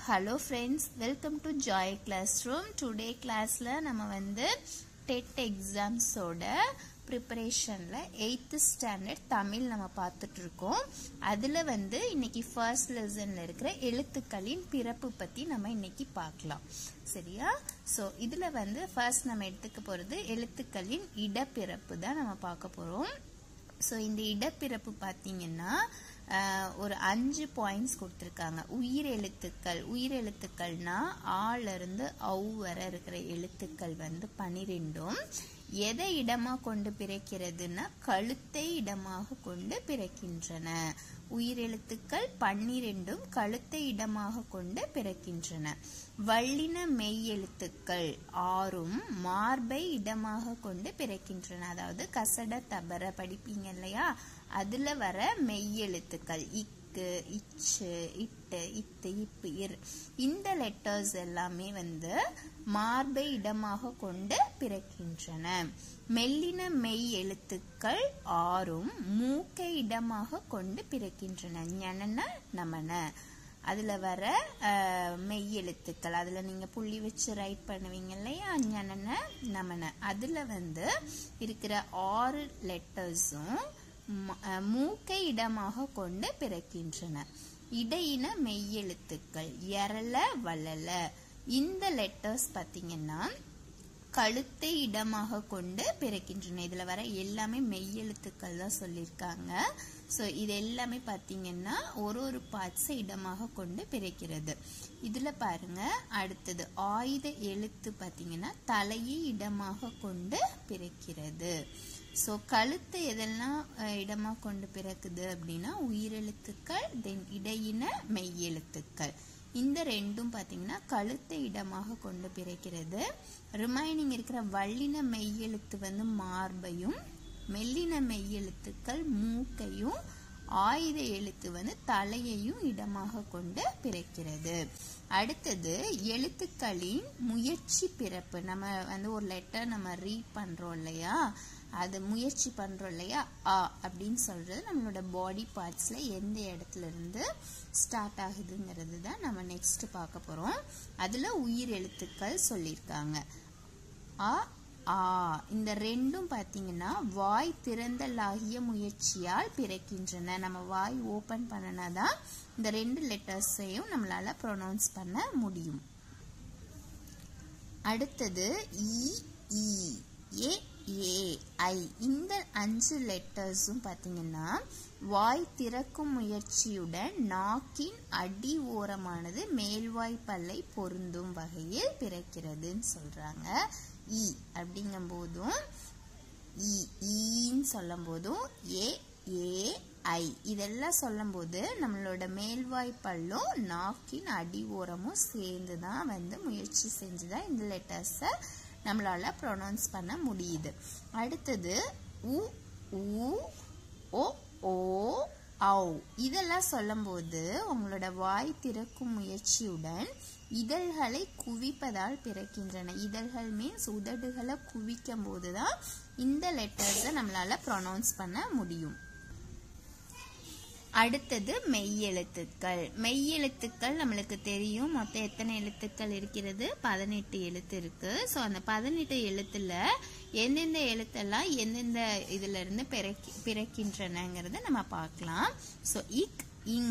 Hello friends, welcome to Joy Classroom. Today classல நம்ம வந்து TET exams ஓட preparationல 8th standard தமிழ் நம்ம பார்த்துட்டு இருக்கோம். அதுல வந்து இன்னைக்கு first lessonல இருக்கிற எழுத்துக்களின் பிறப்பு பத்தி நம்ம இன்னைக்கு பார்க்கலாம். சரியா? சோ இதுல வந்து first நம்ம எடுத்துக்க போறது எழுத்துக்களின் இடப்பிறப்பு தான் நம்ம பார்க்க போறோம். சோ இந்த இடப்பிறப்பு பாத்தீங்கன்னா ஒரு 5 பாயிண்ட்ஸ் கொடுத்திருக்காங்க. உயிரெழுத்துக்கள்னா ஆல இருந்து ஔ வரை இருக்கிற எழுத்துக்கள் வந்து 12ம் எதை இடமா கொண்டு பிறக்கிறதுன்னா கழுத்தை இடமாக கொண்டு பிறக்கின்றன. உயிரெழுத்துக்கள் 12ம் கழுத்தை இடமாக கொண்டு பிறக்கின்றன. வல்லின மெய் எழுத்துக்கள் 6ம் மார்பை இடமாக கொண்டு பிறக்கின்றன. அதாவது கசட தபர படிப்பீங்க இல்லையா, அதுல வர மெய் எழுத்துக்கள் இக்கு, இச்சு, இட்டு, இத்து, இப்பு, இர் இந்த லெட்டர்ஸ் எல்லாமே வந்து மார்பை இடமாக கொண்டு பிறக்கின்றன. மெல்லின மெய் எழுத்துக்கள் 6ம் மூக்கை இடமாக கொண்டு பிறக்கின்றன. ஞனன நமன அதுல வர மெய் எழுத்துக்கள், அதுல நீங்க புள்ளி வச்சு ரைட் பண்ணுவீங்க இல்லையா, ஞனன நமன அதுல வந்து இருக்கிற 6 லெட்டர்ஸும் மூக்கை இடமாக கொண்டு பிறக்கின்றன. இடையின மெய் எழுத்துக்கள் எரல வளல இந்த லெட்டர்ஸ் பாத்தீங்கன்னா கழுத்தை இடமாக கொண்டு பிறக்கின்றன. இதுல வர எல்லாமே மெய் எழுத்துக்கள் தான் சொல்லியிருக்காங்க. சோ இது எல்லாமே பாத்தீங்கன்னா ஒரு பார்ட்ஸ் இடமாக கொண்டு பிறக்கிறது. இதுல பாருங்க, அடுத்தது ஆயுத எழுத்து பாத்தீங்கன்னா தலையை இடமாக கொண்டு பிறக்கிறது. சோ கழுத்து எதெல்லாம் இடமா கொண்டு பிறக்குது அப்படின்னா உயிரெழுத்துக்கள், தென் இடையின மெய் எழுத்துக்கள். இந்த ரெண்டும் பாத்தீங்கன்னா கழுத்தை இடமாக கொண்டு பிறக்கிறது. ரிமைனிங் இருக்கிற வல்லின மெய் எழுத்து வந்து மார்பையும், மெல்லின மெய் எழுத்துக்கள் மூக்கையும், ஆயுத எழுத்து வந்து தலையையும் இடமாக கொண்டு பிறக்கிறது. அடுத்தது எழுத்துக்களின் முயற்சி பிறப்பு. நம்ம வந்து ஒரு லெட்டர் நம்ம ரீட் பண்றோம் இல்லையா, அது முயற்சி பண்றோம் இல்லையா, ஆ அப்படின்னு சொல்றது நம்மளோட பாடி பார்ட்ஸ்ல எந்த இடத்துல இருந்து ஸ்டார்ட் ஆகுதுங்கிறது தான் நம்ம நெக்ஸ்ட் பார்க்க போறோம். அதுல உயிர் எழுத்துக்கள் சொல்லியிருக்காங்க. ஆ ஆ இந்த ரெண்டும் பாத்தீங்கன்னா வாய் திறந்தல் ஆகிய முயற்சியால் பிறக்கின்றன. நம்ம வாய் ஓபன் பண்ணனாதான் இந்த 2 லெட்டர்ஸையும் நம்மளால ப்ரொனவுன்ஸ் பண்ண முடியும். அடுத்தது இ ஈ ஏ ஏ ஐ இந்த 5 லெட்டர்ஸும் பாத்தீங்கன்னா வாய் திறக்கும் முயற்சியுடன் நாக்கின் அடி ஓரமானது மேல்வாய் பல்லை பொருந்தும் வகையில் பிறக்கிறதுன்னு சொல்றாங்க. இ அப்படிங்கும் போதும் ஈன்னு சொல்லும் போதும் ஏ ஏ ஐ இதெல்லாம் சொல்லும் போது நம்மளோட மேல்வாய் பல்லும் நாக்கின் அடி ஓரமும் சேர்ந்துதான் வந்து முயற்சி செஞ்சுதான் இந்த லெட்டர்ஸ நம்மளால ப்ரொனவுன்ஸ் பண்ண முடியுது. அடுத்தது உ ஊ ஓ ஓ ஔ இதெல்லாம் சொல்லும் போது உங்களோட வாய் திறக்கும் முயற்சியுடன் இதழ்களை குவிப்பதால் பிறக்கின்றன. இதழ்கள் மீன்ஸ் உதடுகளை குவிக்கும் போதுதான் இந்த லெட்டர்ஸை நம்மளால ப்ரொனவுன்ஸ் பண்ண முடியும். அடுத்தது மெய் எழுத்துக்கள். மெய் எழுத்துக்கள் நம்மளுக்கு தெரியும் மொத்தம் எத்தனை எழுத்துக்கள் இருக்கிறது, 18 எழுத்து இருக்கு. சோ அந்த 18 எழுத்துல எந்தெந்த எழுத்தெல்லாம் எந்தெந்த இதுல இருந்து பிறக்கின்றனங்கிறத நம்ம பார்க்கலாம். சோ இக் இங்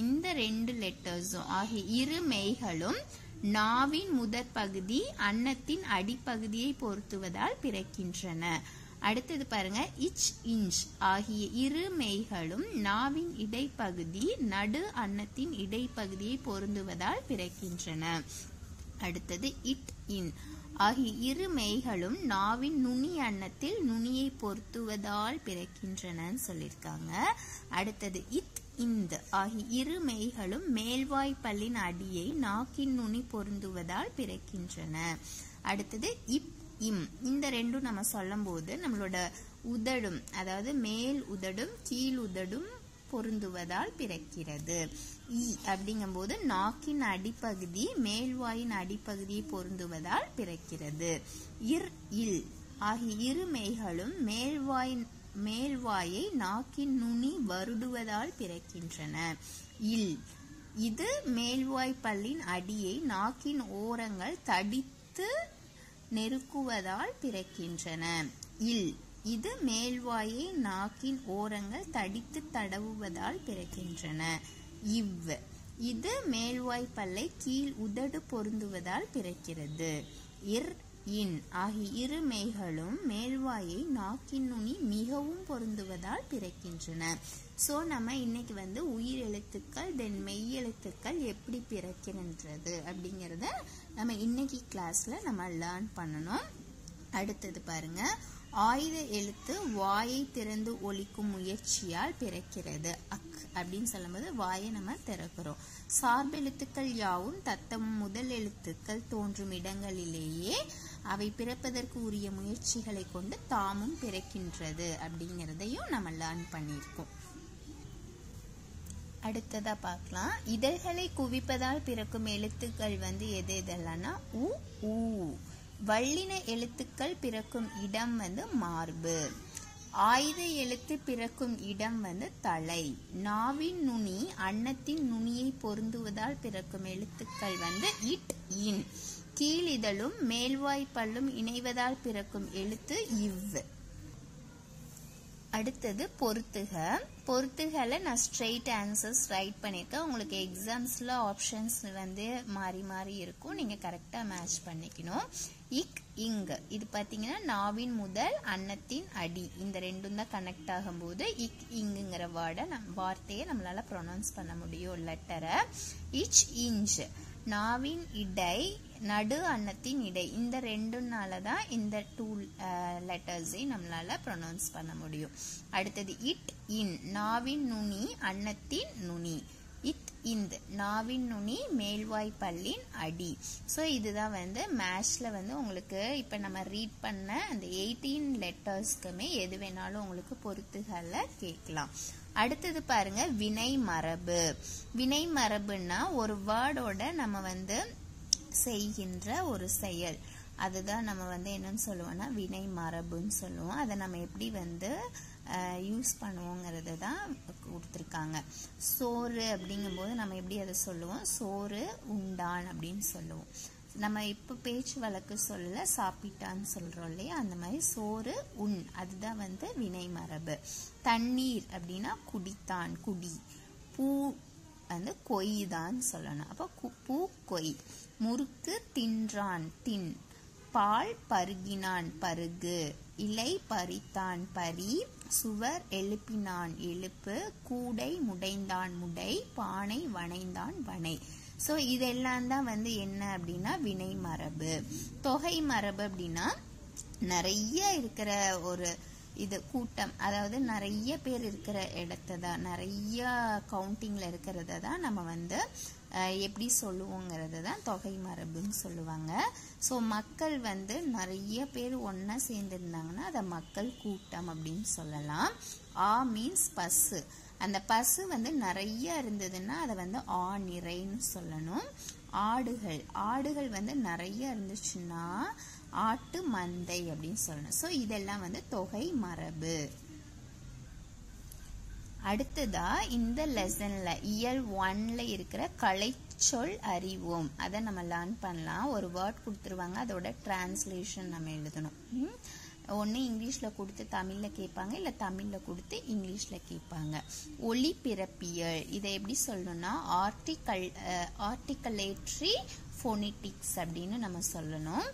இந்த 2 லெட்டர்ஸும் ஆகிய இரு மெய்களும் நாவின் முதற் பகுதி அன்னத்தின் அடிப்பகுதியை பொருத்துவதால் பிறக்கின்றன. அடுத்தது பாருங்க, இச் இஞ்ச் ஆகிய இரு மெய்களும் நாவின் இடைப்பகுதி நடு அன்னத்தின் இடைப்பகுதியை பொருந்துவதால் பிறக்கின்றன. அடுத்தது இட் இன் ஆகிய இரு மெய்களும் நாவின் நுனி அன்னத்தில் நுனியை பொருத்துவதால் பிறக்கின்றன சொல்லியிருக்காங்க. அடுத்தது இத் இந்த ஆகிய இரு மெய்களும் மேல்வாய் பல்லின் அடியை நாக்கின் நுனி பொருந்துவதால் பிறக்கின்றன. அடுத்தது இப் இம் இந்த ரெண்டும் நம்ம சொல்லும் போது நம்மளோட உதடும், அதாவது மேல் உதடும் கீழ் உதடும் பொருந்துவதால் பிறக்கிறது. இ அப்படிங்கும் போது நாக்கின் அடிப்பகுதி மேல்வாயின் அடிப்பகுதியை பொருந்துவதால் பிறக்கிறது. இர் இல் ஆகிய இரு மெய்களும் மேல்வாயை நாக்கின் நுனி வருடுவதால் பிறக்கின்றன. இல் இது மேல்வாய் பல்லின் அடியை நாக்கின் ஓரங்கள் தடித்து நெருக்குவதால் பிறக்கின்றன. இல் இது மேல்வாயை நாக்கின் ஓரங்கள் தடித்து தடவுவதால் பிறக்கின்றன. இவ் இது மேல்வாய் பல்லை கீழ் உதடு பொருந்துவதால் பிறக்கிறது. இர் இன் ஆகிய இரு மெய்களும் மேல்வாயை நாக்கின் நுனி மிகவும் பொருந்துவதால் பிறக்கின்றன. ஸோ நம்ம இன்னைக்கு வந்து உயிர் எழுத்துக்கள் தென் மெய் எழுத்துக்கள் எப்படி பிறக்கின்றது அப்படிங்கிறத நம்ம இன்னைக்கு கிளாஸ்ல நம்ம லேர்ன் பண்ணணும். அடுத்தது பாருங்க, ஆயுத எழுத்து வாயை திறந்து ஒலிக்கும் முயற்சியால் பிறக்கிறது. அக் அப்படின்னு சொல்லும்போது வாயை நம்ம திறக்கிறோம். சார்பெழுத்துக்கள் யாவும் தத்தம் முதல் எழுத்துக்கள் தோன்றும் இடங்களிலேயே அவை பிறப்பதற்கு உரிய முயற்சிகளை கொண்டு தாமும் பிறக்கின்றது அப்படிங்கிறதையும் நம்ம லேர்ன் பண்ணியிருக்கோம். அடுத்ததா பார்க்கலாம். இதழ்களை குவிப்பதால் பிறக்கும் எழுத்துக்கள் வந்து எது எதெல்லாம்னா உ ஊ. வல்லின எழுத்துக்கள் பிறக்கும் இடம் வந்து மார்பு. ஆயுத எழுத்து பிறக்கும் இடம் வந்து தலை. நாவின் நுனி அன்னத்தின் நுனியை பொருந்துவதால் பிறக்கும் எழுத்துக்கள் வந்து இட் இன். கீழிதழும் மேல்வாய் பல்லும் இணைவதால் பிறக்கும் எழுத்து இவ். அடுத்தது பொறுத்துக. பொறுத்துகளை நான் ஸ்ட்ரெயிட் ஆன்சர்ஸ் ரைட் பண்ணியிருக்கேன். உங்களுக்கு எக்ஸாம்ஸ்ல ஆப்ஷன்ஸ் வந்து மாறி மாறி இருக்கும், நீங்க கரெக்டா மேட்ச் பண்ணிக்கணும். இக் இங் இது பாத்தீங்கன்னா நாவின் முதல் அன்னத்தின் அடி இந்த ரெண்டும் தான் கனெக்ட் ஆகும்போது இக் இங்குங்கிற வார்த்தையை நம்மளால ப்ரொனவுன்ஸ் பண்ண முடியும் லெட்டரை. இச் இஞ்ச் நாவின் இடை நடு அன்னத்தின் இடை இந்த ரெண்டுனால தான் இந்த டூ லெட்டர்ஸை நம்மளால ப்ரொனவுன்ஸ் பண்ண முடியும். அடுத்தது இட் இன் நாவின் நுனி அன்னத்தின் நுனி. இத் இந்த நாவின் நுனி மேல்வாய் பல்லின் அடி. ஸோ இதுதான் வந்து மேட்ச்ல வந்து உங்களுக்கு இப்போ நம்ம ரீட் பண்ண அந்த 18 லெட்டர்ஸ்க்குமே எது வேணாலும் உங்களுக்கு பொறுத்துகளை கேட்கலாம். அடுத்தது பாருங்க, வினை மரபு. வினை மரபுன்னா ஒரு வேர்டோட நம்ம வந்து செய்கின்ற ஒரு செயல், அதுதான் நம்ம வந்து என்னன்னு சொல்லுவோம்னா வினை மரபுன்னு சொல்லுவோம். அதை நம்ம எப்படி வந்து யூஸ் பண்ணுவோங்கிறது தான் கொடுத்துருக்காங்க. சோறு அப்படிங்கும்போது நம்ம எப்படி அதை சொல்லுவோம், சோறு உண்டான் அப்படின்னு சொல்லுவோம். நம்ம இப்போ பேச்சு வழக்கு சொல்ல சாப்பிட்டான்னு சொல்றோம் இல்லையா, அந்த மாதிரி சோறு உண் அதுதான் வந்து வினை மரபு. தண்ணீர் அப்படின்னா குடித்தான் குடி. பூ வந்து கொய்தான் சொல்லணும், அப்போ பூ கொய். முறுக்கு தின்றான் தின். பால் பருகினான் பருகு. இலை பறித்தான் பறி. சுவர் எழுப்பினான் எழுப்பு. கூடை முடைந்தான் முடை. பானை வனைந்தான் வனை. ஸோ இதெல்லாம் தான் வந்து என்ன அப்படின்னா வினை மரபு. தொகை மரபு அப்படின்னா நிறைய இருக்கிற ஒரு இது கூட்டம், அதாவது நிறைய பேர் இருக்கிற இடத்த தான், நிறைய கவுண்டிங்ல இருக்கிறத தான் நம்ம வந்து எப்படி சொல்லுவோங்கிறது தான் தொகை மரபுன்னு சொல்லுவாங்க. ஸோ மக்கள் வந்து நிறைய பேர் ஒன்னா சேர்ந்துருந்தாங்கன்னா அதை மக்கள் கூட்டம் அப்படின்னு சொல்லலாம். ஆ மீன்ஸ் பசு. அந்த பசு வந்து நிறைய இருந்ததுன்னா அதை வந்து ஆ நிறைன்னு சொல்லணும். ஆடுகள் ஆடுகள் வந்து நிறைய இருந்துச்சுன்னா ஆட்டு மந்தை அப்படின்னு சொல்லணும். ஸோ இதெல்லாம் வந்து தொகை மரபு. அடுத்ததா இந்த லெசன்ல இயல் 1ல இருக்கிற கலைச்சொல் அறிவோம் அதை நம்ம லேர்ன் பண்ணலாம். ஒரு வேர்ட் கொடுத்துருவாங்க, அதோட டிரான்ஸ்லேஷன் நம்ம எழுதணும். ஒன்று இங்கிலீஷில் கொடுத்து தமிழில் கேட்பாங்க, இல்லை தமிழில் கொடுத்து இங்கிலீஷில் கேட்பாங்க. ஒலி பிறப்பியல் இதை எப்படி சொல்லணும்னா ஆர்டிகலேட்ரி ஃபோனிட்டிக்ஸ் அப்படின்னு நம்ம சொல்லணும்.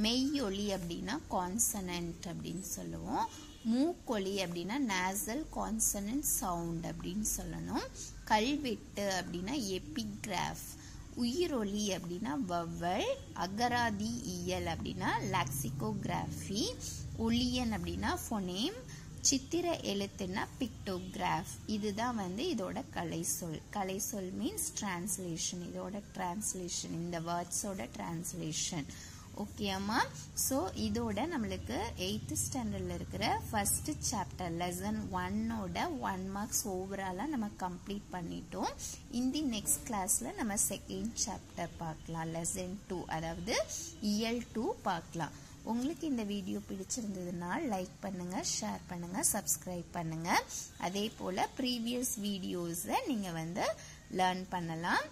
மெய்யொலி அப்படின்னா கான்சனன்ட் அப்படின்னு சொல்லுவோம். மூக்கொலி அப்படின்னா நேசல் கான்சனன்ட் சவுண்ட் அப்படின்னு சொல்லணும். கல்வெட்டு அப்படின்னா எபிகிராஃப். உயிரொலி அப்படின்னா வவல். அகராதி இயல் அப்படின்னா லெக்சிகோகிராஃபி. ஒலியன் அப்படின்னா ஃபோனேம். சித்திர எழுத்துன்னா பிக்டோகிராஃப். இதுதான் வந்து இதோட கலைச்சொல். கலைச்சொல் மீன்ஸ் டிரான்ஸ்லேஷன். இதோட டிரான்ஸ்லேஷன், இந்த வேர்ட்ஸோட டிரான்ஸ்லேஷன். ஓகேம்மா. ஸோ இதோட நம்மளுக்கு 8th ஸ்டாண்டர்ட்ல இருக்கிற ஃபர்ஸ்ட் சாப்டர் லெசன் 1ஓட 1 மார்க்ஸ் ஓவராலாக நம்ம கம்ப்ளீட் பண்ணிட்டோம். இந்த நெக்ஸ்ட் கிளாஸ்ல நம்ம செகண்ட் சாப்டர் பார்க்கலாம், லெசன் 2, அதாவது இயல் 2 பார்க்கலாம். உங்களுக்கு இந்த வீடியோ பிடிச்சிருந்ததுன்னா லைக் பண்ணுங்க, ஷேர் பண்ணுங்க, சப்ஸ்கிரைப் பண்ணுங்க. அதே போல ப்ரீவியஸ் வீடியோஸை நீங்க வந்து லேர்ன் பண்ணலாம்.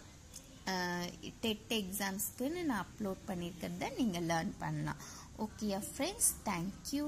டெட் எக்ஸாம்ஸ்க்குன்னு நான் அப்லோட் பண்ணியிருக்கிறத நீங்கள் லேர்ன் பண்ணலாம். Okay friends, thank you.